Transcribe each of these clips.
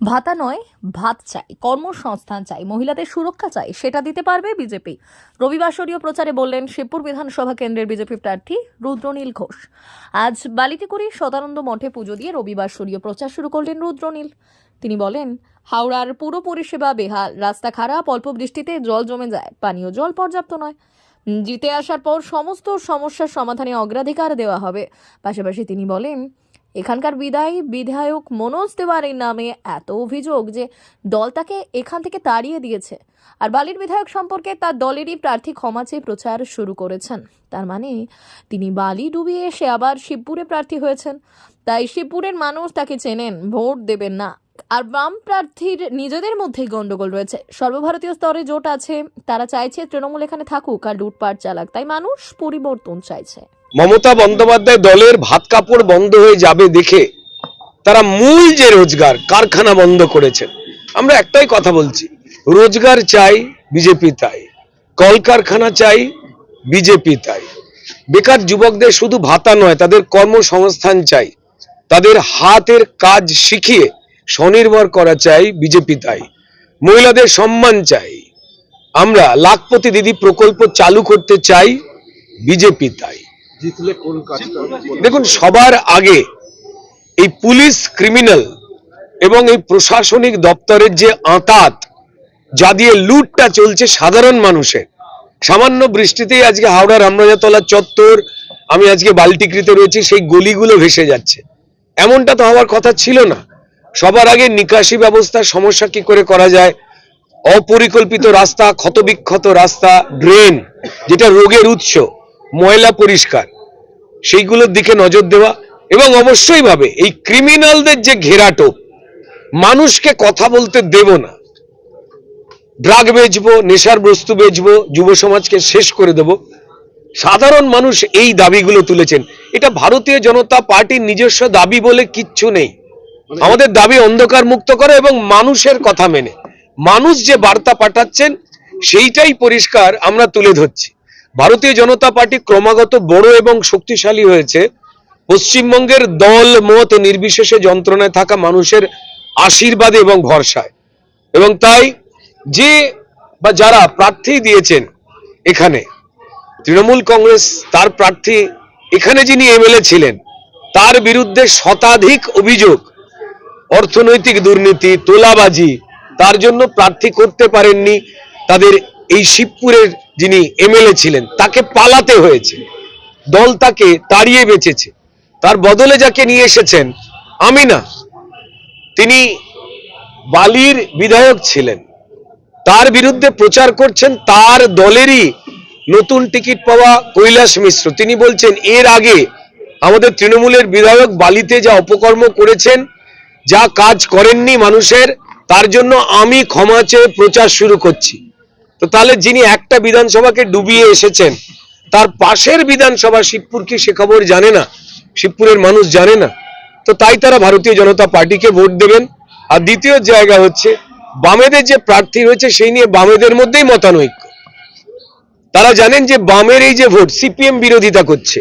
ভাতা নয়, ভাত চাই, কর্মসংস্থান চাই, মহিলাদের সুরক্ষা চাই, সেটা দিতে পারবে বিজেপি। রবিবাসরীয় প্রচারে বললেন শিবপুর বিধানসভা কেন্দ্রের বিজেপি প্রার্থী রুদ্রনীল ঘোষ। আজ বালিটিকুড়ি সদানন্দ মঠে পুজো দিয়ে রবিবাসরীয় প্রচার শুরু করলেন রুদ্রনীল। তিনি বলেন, হাওড়ার পুর পরিষেবা বেহাল, রাস্তা খারাপ, অল্প বৃষ্টিতে জল জমে যায়, পানীয় জল পর্যাপ্ত নয়। জিতে আসার পর সমস্ত সমস্যার সমাধানে অগ্রাধিকার দেওয়া হবে। পাশাপাশি তিনি বলেন, এখানকার বিধায়ক মনোজ তেওয়ারির নামে এত অভিযোগ যে দল তাকে এখান থেকে তাড়িয়ে দিয়েছে। আর বালির বিধায়ক সম্পর্কে তার দলেরই প্রার্থী ক্ষমা চেয়ে প্রচার শুরু করেছেন। তার মানে তিনি বালি ডুবিয়ে এসে আবার শিবপুরে প্রার্থী হয়েছেন। তাই শিবপুরের মানুষ তাকে চেনেন, ভোট দেবেন না। আর বাম প্রার্থীর নিজেদের মধ্যেই গন্ডগোল রয়েছে। সর্বভারতীয় স্তরে জোট আছে, তারা চাইছে তৃণমূল এখানে থাকুক আর লুটপাট চালাক। তাই মানুষ পরিবর্তন চাইছে। মমতা বন্দ্যোপাধ্যায় দলের ভাত কাপড় বন্ধ হয়ে যাবে দেখে তারা মূল যে রোজগার কারখানা বন্ধ করেছেন। আমরা একটাই কথা বলছি, রোজগার চাই, বিজেপি তাই। কলকারখানা চাই, বিজেপি তাই। বেকার যুবকদের শুধু ভাতা নয়, তাদের কর্মসংস্থান চাই, তাদের হাতের কাজ শিখিয়ে স্বনির্ভর করা চাই, বিজেপি তাই। মহিলাদের সম্মান চাই, আমরা লাখপতি দিদি প্রকল্প চালু করতে চাই, বিজেপি তাই। দেখুন, সবার আগে এই পুলিশ, ক্রিমিনাল এবং এই প্রশাসনিক দপ্তরের যে আঁতাত, যা দিয়ে লুটটা চলছে সাধারণ মানুষের। সামান্য বৃষ্টিতেই আজকে হাওড়া রামরাজাতলা চত্বর, আমি আজকে বাল্টিকৃতে রয়েছি, সেই গলিগুলো ভেসে যাচ্ছে। এমনটা তো হওয়ার কথা ছিল না। সবার আগে নিকাশি ব্যবস্থার সমস্যা কি করে করা যায়, অপরিকল্পিত রাস্তা, ক্ষতবিক্ষত রাস্তা, ড্রেন যেটা রোগের উৎস, ময়লা পরিষ্কার, সেইগুলোর দিকে নজর দেওয়া। এবং অবশ্যই ভাবে এই ক্রিমিনালদের যে ঘেরাটোপ, মানুষকে কথা বলতে দেব না, ড্রাগ বেচবো, নেশার বস্তু বেচবো, যুব সমাজকে শেষ করে দেব। সাধারণ মানুষ এই দাবিগুলো তুলেছেন। এটা ভারতীয় জনতা পার্টির নিজস্ব দাবি বলে কিচ্ছু নেই। আমাদের দাবি অন্ধকার মুক্ত করা এবং মানুষের কথা মেনে মানুষ যে বার্তা পাঠাচ্ছেন সেইটাই পরিষ্কার আমরা তুলে ধরছি। ভারতীয় জনতা পার্টি ক্রমাগত বড় এবং শক্তিশালী হয়েছে পশ্চিমবঙ্গের দল মত নির্বিশেষে যন্ত্রণায় থাকা মানুষের আশীর্বাদে এবং ভরসায়। এবং তাই যে বা যারা প্রার্থী দিয়েছেন এখানে, তৃণমূল কংগ্রেস তার প্রার্থী এখানে যিনি এমএলএ ছিলেন, তার বিরুদ্ধে শতাধিক অভিযোগ, অর্থনৈতিক দুর্নীতি, তোলাবাজি, তার জন্য প্রার্থী করতে পারেননি। তাদের এই শিবপুরের যিনি এমএলএ ছিলেন তাকে পালাতে হয়েছে, দল তাকে তাড়িয়ে বেঁচেছে। তার বদলে যাকে নিয়ে এসেছেন আমিনা, তিনি বালির বিধায়ক ছিলেন, তার বিরুদ্ধে প্রচার করছেন তার দলেরই নতুন টিকিট পাওয়া কৈলাস মিশ্র। তিনি বলছেন, এর আগে আমাদের তৃণমূলের বিধায়ক বালিতে যা অপকর্ম করেছেন, যা কাজ করেননি মানুষের, তার জন্য আমি ক্ষমা চেয়ে প্রচার শুরু করছি। তো তাহলে যিনি একটা বিধানসভাকে ডুবিয়ে এসেছেন, তার পাশের বিধানসভা শিবপুর কি সে খবর জানে না? শিবপুরের মানুষ জানে না? তো তাই তারা ভারতীয় জনতা পার্টিকে ভোট দেবেন। আর দ্বিতীয় জায়গা হচ্ছে, বামেদের যে প্রার্থী রয়েছে সেই নিয়ে বামেদের মধ্যেই মতানৈক্য। তারা জানেন যে বামের এই যে ভোট, সিপিএম বিরোধিতা করছে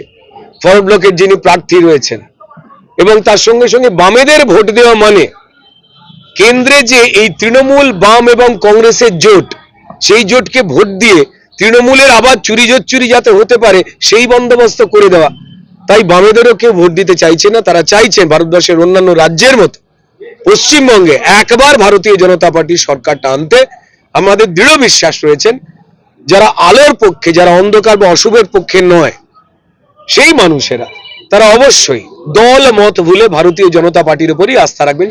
ফরওয়ার্ড ব্লকের যিনি প্রার্থী রয়েছেন, এবং তার সঙ্গে সঙ্গে বামেদের ভোট দেওয়া মানে কেন্দ্রে যে এই তৃণমূল, বাম এবং কংগ্রেসের জোট, সেই জোটকে ভোট দিয়ে তৃণমূলের আবার চুরি যাতে হতে পারে সেই বন্দোবস্ত করে দেওয়া। তাই বামেদেরও কেউ ভোট দিতে চাইছে না। তারা চাইছে ভারতবর্ষের অন্যান্য রাজ্যের মতো পশ্চিমবঙ্গে একবার ভারতীয় জনতা পার্টির সরকারটা আনতে। আমাদের দৃঢ় বিশ্বাস রয়েছেন যারা আলোর পক্ষে, যারা অন্ধকার বা অশুভের পক্ষে নয়, সেই মানুষেরা তারা অবশ্যই দল মত ভুলে ভারতীয় জনতা পার্টির উপরই আস্থা রাখবেন।